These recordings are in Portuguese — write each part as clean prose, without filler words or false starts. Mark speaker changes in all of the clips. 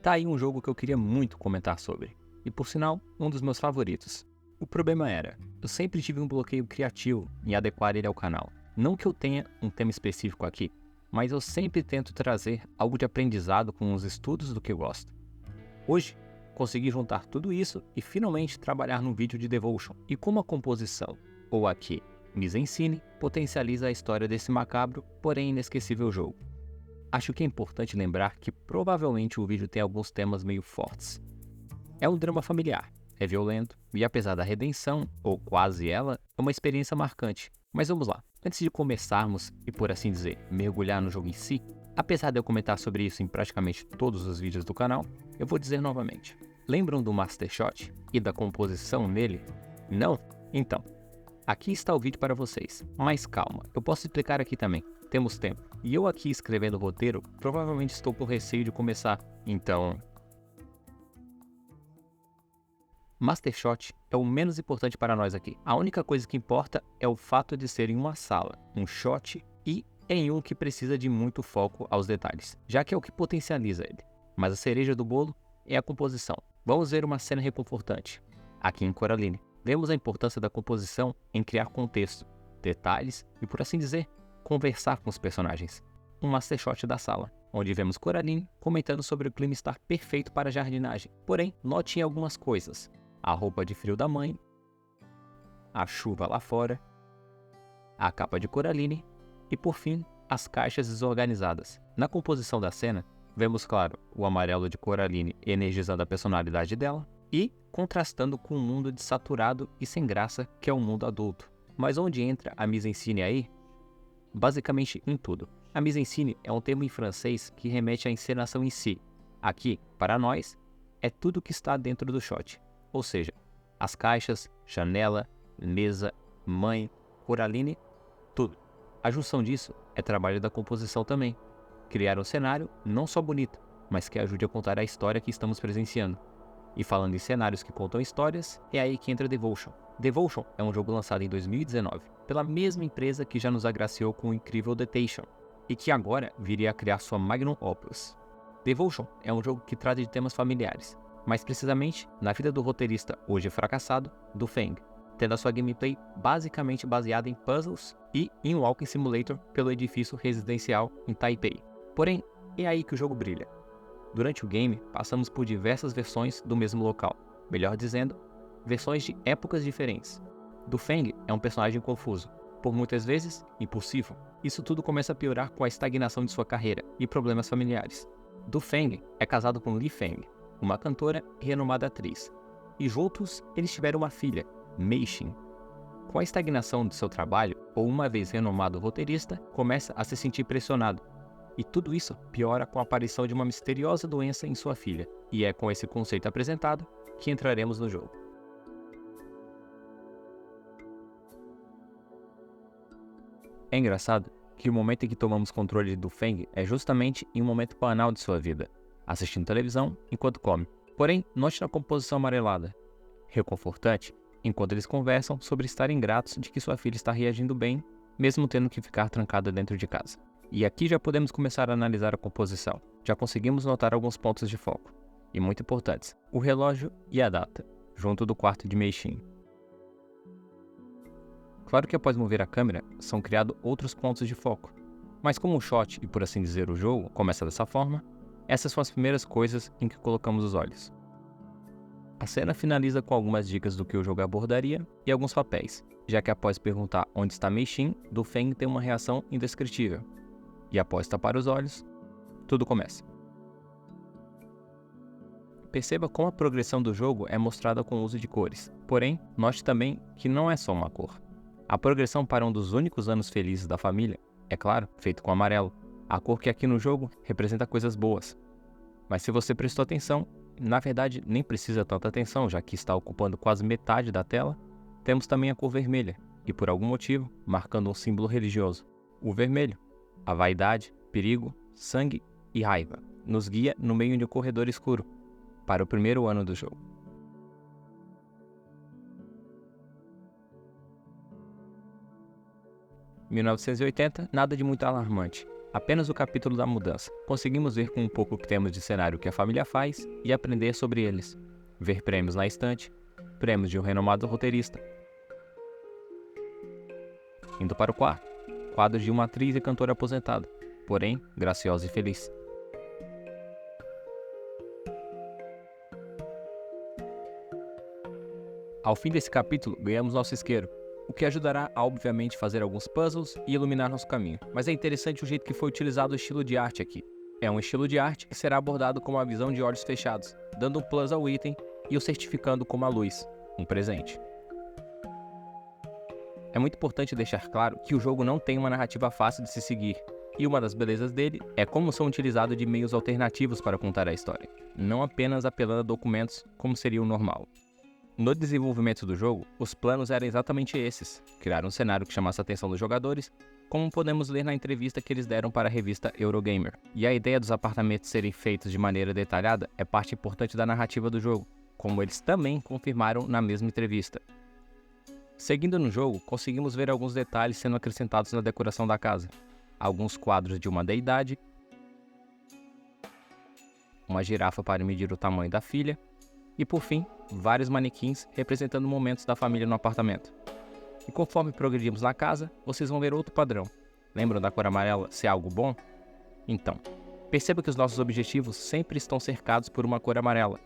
Speaker 1: Tá aí um jogo que eu queria muito comentar sobre, e por sinal, um dos meus favoritos. O problema era, eu sempre tive um bloqueio criativo em adequar ele ao canal. Não que eu tenha um tema específico aqui, mas eu sempre tento trazer algo de aprendizado com os estudos do que eu gosto. Hoje, consegui juntar tudo isso e finalmente trabalhar num vídeo de Devotion. E como a composição, ou aqui, mise-en-scène, potencializa a história desse macabro, porém inesquecível jogo. Acho que é importante lembrar que provavelmente o vídeo tem alguns temas meio fortes. É um drama familiar, é violento, e apesar da redenção, ou quase ela, é uma experiência marcante. Mas vamos lá, antes de começarmos e, por assim dizer, mergulhar no jogo em si, apesar de eu comentar sobre isso em praticamente todos os vídeos do canal, eu vou dizer novamente. Lembram do Master Shot e da composição nele? Não? Então, aqui está o vídeo para vocês. Mas calma, eu posso explicar aqui também. Temos tempo. E eu aqui escrevendo o roteiro, provavelmente estou com receio de começar. Então, Master Shot é o menos importante para nós aqui. A única coisa que importa é o fato de ser em uma sala, um shot e em um que precisa de muito foco aos detalhes, já que é o que potencializa ele. Mas a cereja do bolo é a composição. Vamos ver uma cena reconfortante. Aqui em Coraline, vemos a importância da composição em criar contexto, detalhes e, por assim dizer, conversar com os personagens. Um Master Shot da sala, onde vemos Coraline comentando sobre o clima estar perfeito para a jardinagem. Porém, note algumas coisas. A roupa de frio da mãe, a chuva lá fora, a capa de Coraline e, por fim, as caixas desorganizadas. Na composição da cena, vemos, claro, o amarelo de Coraline energizando a personalidade dela e contrastando com o mundo desaturado e sem graça que é o mundo adulto. Mas onde entra a mise-en-scène aí? Basicamente em tudo. A mise-en-scène é um termo em francês que remete à encenação em si. Aqui, para nós, é tudo que está dentro do shot. Ou seja, as caixas, janela, mesa, mãe, Coraline, tudo. A junção disso é trabalho da composição também. Criar um cenário não só bonito, mas que ajude a contar a história que estamos presenciando. E falando em cenários que contam histórias, é aí que entra Devotion. Devotion é um jogo lançado em 2019, pela mesma empresa que já nos agraciou com o incrível Detention, e que agora viria a criar sua Magnum Opus. Devotion é um jogo que trata de temas familiares, mais precisamente na vida do roteirista hoje fracassado, do Feng, tendo a sua gameplay basicamente baseada em puzzles e em um walking simulator pelo edifício residencial em Taipei. Porém, é aí que o jogo brilha. Durante o game, passamos por diversas versões do mesmo local, melhor dizendo, versões de épocas diferentes. Do Feng é um personagem confuso, por muitas vezes impulsivo. Isso tudo começa a piorar com a estagnação de sua carreira e problemas familiares. Do Feng é casado com Li Feng, uma cantora e renomada atriz, e juntos eles tiveram uma filha, Mei Xin. Com a estagnação de seu trabalho, ou uma vez renomado roteirista, começa a se sentir pressionado, e tudo isso piora com a aparição de uma misteriosa doença em sua filha, e é com esse conceito apresentado que entraremos no jogo. É engraçado que o momento em que tomamos controle do Feng é justamente em um momento banal de sua vida, assistindo televisão enquanto come. Porém, note na composição amarelada. Reconfortante, enquanto eles conversam sobre estarem gratos de que sua filha está reagindo bem, mesmo tendo que ficar trancada dentro de casa. E aqui já podemos começar a analisar a composição. Já conseguimos notar alguns pontos de foco, e muito importantes, o relógio e a data, junto do quarto de Mei Xin. Claro que após mover a câmera, são criados outros pontos de foco, mas como o shot, e por assim dizer o jogo, começa dessa forma, essas são as primeiras coisas em que colocamos os olhos. A cena finaliza com algumas dicas do que o jogo abordaria e alguns papéis, já que após perguntar onde está Mei Xin, do Feng tem uma reação indescritível. E após tapar os olhos, tudo começa. Perceba como a progressão do jogo é mostrada com o uso de cores, porém, note também que não é só uma cor. A progressão para um dos únicos anos felizes da família, é claro, feito com amarelo, a cor que aqui no jogo representa coisas boas. Mas se você prestou atenção, na verdade nem precisa tanta atenção, já que está ocupando quase metade da tela, temos também a cor vermelha, e por algum motivo, marcando um símbolo religioso. O vermelho, a vaidade, perigo, sangue e raiva, nos guia no meio de um corredor escuro, para o primeiro ano do jogo. Em 1980, nada de muito alarmante. Apenas o capítulo da mudança. Conseguimos ver com um pouco que temos de cenário que a família faz e aprender sobre eles. Ver prêmios na estante, prêmios de um renomado roteirista. Indo para o quarto, quadros de uma atriz e cantora aposentada, porém graciosa e feliz. Ao fim desse capítulo, ganhamos nosso isqueiro, o que ajudará a obviamente fazer alguns puzzles e iluminar nosso caminho. Mas é interessante o jeito que foi utilizado o estilo de arte aqui. É um estilo de arte que será abordado com uma visão de olhos fechados, dando um plus ao item e o certificando como a luz, um presente. É muito importante deixar claro que o jogo não tem uma narrativa fácil de se seguir, e uma das belezas dele é como são utilizados de meios alternativos para contar a história, não apenas apelando a documentos como seria o normal. No desenvolvimento do jogo, os planos eram exatamente esses: criar um cenário que chamasse a atenção dos jogadores, como podemos ler na entrevista que eles deram para a revista Eurogamer. E a ideia dos apartamentos serem feitos de maneira detalhada é parte importante da narrativa do jogo, como eles também confirmaram na mesma entrevista. Seguindo no jogo, conseguimos ver alguns detalhes sendo acrescentados na decoração da casa. Alguns quadros de uma deidade, uma girafa para medir o tamanho da filha, e por fim, vários manequins representando momentos da família no apartamento. E conforme progredimos na casa, vocês vão ver outro padrão. Lembram da cor amarela ser algo bom? Então, perceba que os nossos objetivos sempre estão cercados por uma cor amarela.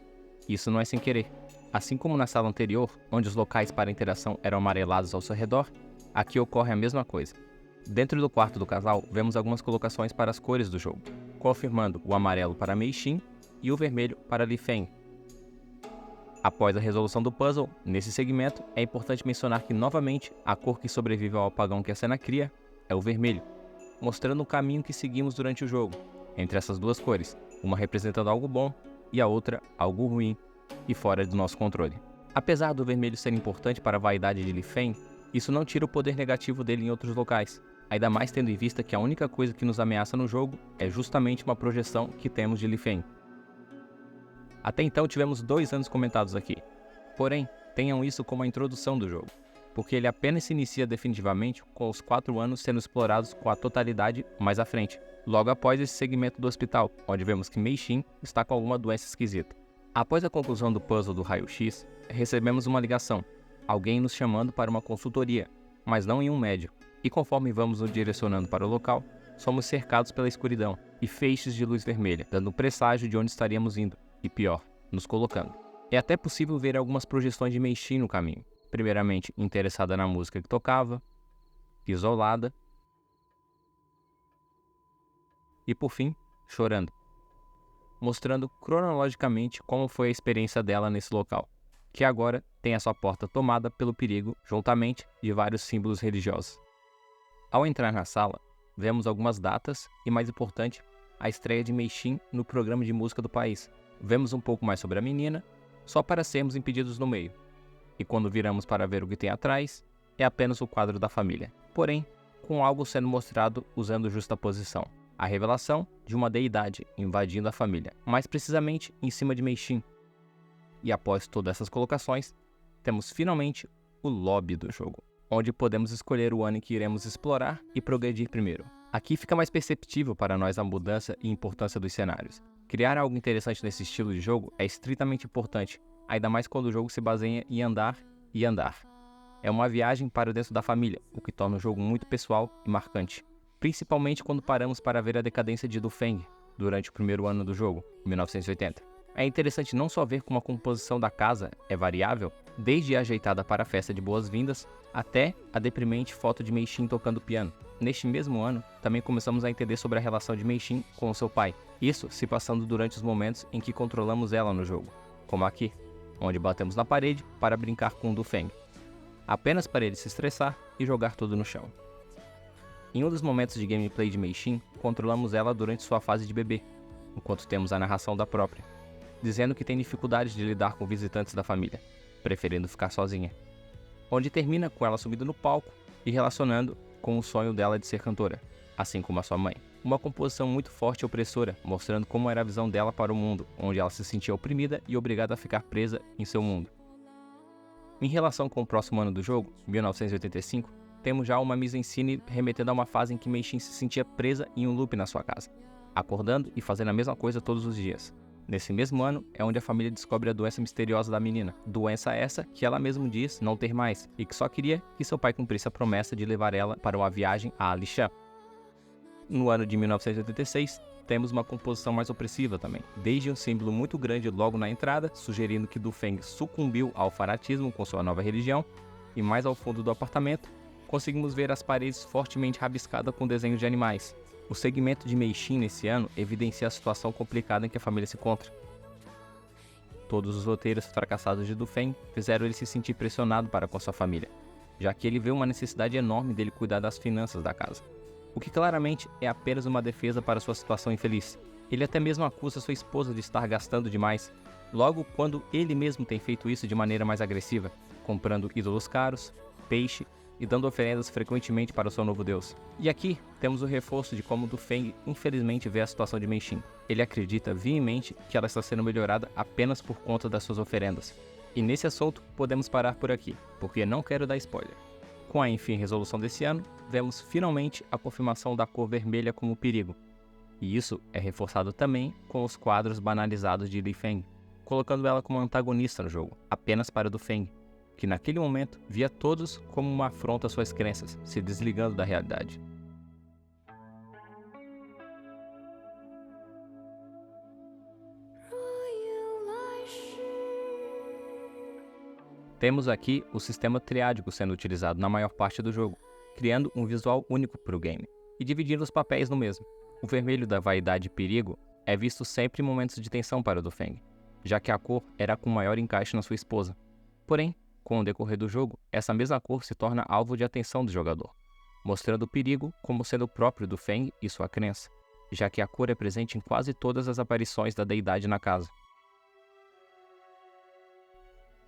Speaker 1: Isso não é sem querer. Assim como na sala anterior, onde os locais para interação eram amarelados ao seu redor, aqui ocorre a mesma coisa. Dentro do quarto do casal, vemos algumas colocações para as cores do jogo, confirmando o amarelo para Mei Xin e o vermelho para Li Feng. Após a resolução do puzzle, nesse segmento, é importante mencionar que, novamente, a cor que sobrevive ao apagão que a cena cria é o vermelho, mostrando o caminho que seguimos durante o jogo, entre essas duas cores, uma representando algo bom e a outra algo ruim e fora do nosso controle. Apesar do vermelho ser importante para a vaidade de Li Feng, isso não tira o poder negativo dele em outros locais, ainda mais tendo em vista que a única coisa que nos ameaça no jogo é justamente uma projeção que temos de Li Feng. Até então tivemos 2 anos comentados aqui, porém, tenham isso como a introdução do jogo, porque ele apenas se inicia definitivamente com os 4 anos sendo explorados com a totalidade mais à frente, logo após esse segmento do hospital, onde vemos que Mei Xin está com alguma doença esquisita. Após a conclusão do puzzle do raio-x, recebemos uma ligação, alguém nos chamando para uma consultoria, mas não em um médico, e conforme vamos nos direcionando para o local, somos cercados pela escuridão e feixes de luz vermelha, dando um presságio de onde estaríamos indo. E pior, nos colocando. É até possível ver algumas projeções de Mei Xin no caminho. Primeiramente, interessada na música que tocava, isolada, e por fim, chorando, mostrando cronologicamente como foi a experiência dela nesse local, que agora tem a sua porta tomada pelo perigo, juntamente de vários símbolos religiosos. Ao entrar na sala, vemos algumas datas e, mais importante, a estreia de Mei Xin no programa de música do país. Vemos um pouco mais sobre a menina, só para sermos impedidos no meio. E quando viramos para ver o que tem atrás, é apenas o quadro da família. Porém, com algo sendo mostrado usando justaposição. A revelação de uma deidade invadindo a família, mais precisamente em cima de Mei Xin. E após todas essas colocações, temos finalmente o lobby do jogo, onde podemos escolher o ano em que iremos explorar e progredir primeiro. Aqui fica mais perceptível para nós a mudança e importância dos cenários. Criar algo interessante nesse estilo de jogo é estritamente importante, ainda mais quando o jogo se baseia em andar e andar. É uma viagem para dentro da família, o que torna o jogo muito pessoal e marcante, principalmente quando paramos para ver a decadência de Du Feng durante o primeiro ano do jogo, em 1980. É interessante não só ver como a composição da casa é variável, desde a ajeitada para a festa de boas-vindas, até a deprimente foto de Mei Xin tocando piano. Neste mesmo ano, também começamos a entender sobre a relação de Mei Xin com o seu pai, isso se passando durante os momentos em que controlamos ela no jogo, como aqui, onde batemos na parede para brincar com Du Feng, apenas para ele se estressar e jogar tudo no chão. Em um dos momentos de gameplay de Mei Xin, controlamos ela durante sua fase de bebê, enquanto temos a narração da própria, dizendo que tem dificuldades de lidar com visitantes da família, preferindo ficar sozinha, onde termina com ela subindo no palco e relacionando com o sonho dela de ser cantora, assim como a sua mãe. Uma composição muito forte e opressora, mostrando como era a visão dela para o mundo, onde ela se sentia oprimida e obrigada a ficar presa em seu mundo. Em relação com o próximo ano do jogo, 1985, temos já uma mise-en-scène remetendo a uma fase em que Mei Xin se sentia presa em um loop na sua casa, acordando e fazendo a mesma coisa todos os dias. Nesse mesmo ano, é onde a família descobre a doença misteriosa da menina. Doença essa que ela mesma diz não ter mais, e que só queria que seu pai cumprisse a promessa de levar ela para uma viagem a Alishan. No ano de 1986, temos uma composição mais opressiva também. Desde um símbolo muito grande logo na entrada, sugerindo que Du Feng sucumbiu ao fanatismo com sua nova religião, e mais ao fundo do apartamento, conseguimos ver as paredes fortemente rabiscadas com desenhos de animais. O segmento de Mei Xin nesse ano evidencia a situação complicada em que a família se encontra. Todos os roteiros fracassados de Du Feng fizeram ele se sentir pressionado para com sua família, já que ele vê uma necessidade enorme dele cuidar das finanças da casa, o que claramente é apenas uma defesa para sua situação infeliz. Ele até mesmo acusa sua esposa de estar gastando demais, logo quando ele mesmo tem feito isso de maneira mais agressiva, comprando ídolos caros, peixe e dando oferendas frequentemente para o seu novo deus. E aqui temos o reforço de como Du Feng infelizmente vê a situação de Mei Xin. Ele acredita veemente que ela está sendo melhorada apenas por conta das suas oferendas. E nesse assunto podemos parar por aqui, porque não quero dar spoiler. Com a enfim resolução desse ano, vemos finalmente a confirmação da cor vermelha como perigo. E isso é reforçado também com os quadros banalizados de Li Feng, colocando ela como antagonista no jogo, apenas para Du Feng, que naquele momento via todos como uma afronta às suas crenças, se desligando da realidade. Temos aqui o sistema triádico sendo utilizado na maior parte do jogo, criando um visual único para o game, e dividindo os papéis no mesmo. O vermelho da vaidade e perigo é visto sempre em momentos de tensão para Du Feng, já que a cor era com maior encaixe na sua esposa. Porém, com o decorrer do jogo, essa mesma cor se torna alvo de atenção do jogador, mostrando o perigo como sendo o próprio Du Feng e sua crença, já que a cor é presente em quase todas as aparições da deidade na casa.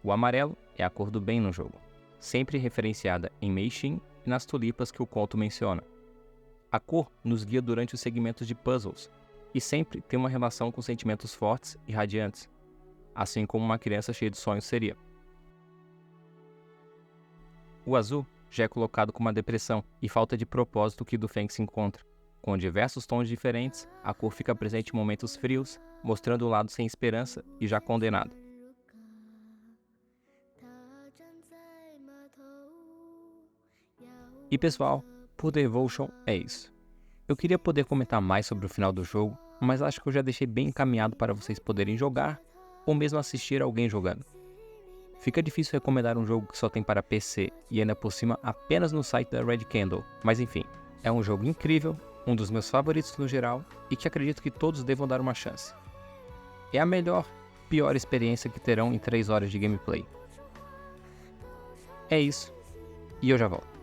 Speaker 1: O amarelo é a cor do bem no jogo, sempre referenciada em Mei Xin e nas tulipas que o conto menciona. A cor nos guia durante os segmentos de puzzles, e sempre tem uma relação com sentimentos fortes e radiantes, assim como uma criança cheia de sonhos seria. O azul já é colocado como uma depressão e falta de propósito que Du Feng se encontra. Com diversos tons diferentes, a cor fica presente em momentos frios, mostrando o lado sem esperança e já condenado. E pessoal, por Devotion é isso. Eu queria poder comentar mais sobre o final do jogo, mas acho que eu já deixei bem encaminhado para vocês poderem jogar ou mesmo assistir alguém jogando. Fica difícil recomendar um jogo que só tem para PC e ainda por cima apenas no site da Red Candle, mas enfim, é um jogo incrível, um dos meus favoritos no geral e que acredito que todos devam dar uma chance. É a melhor, pior experiência que terão em 3 horas de gameplay. É isso, e eu já volto.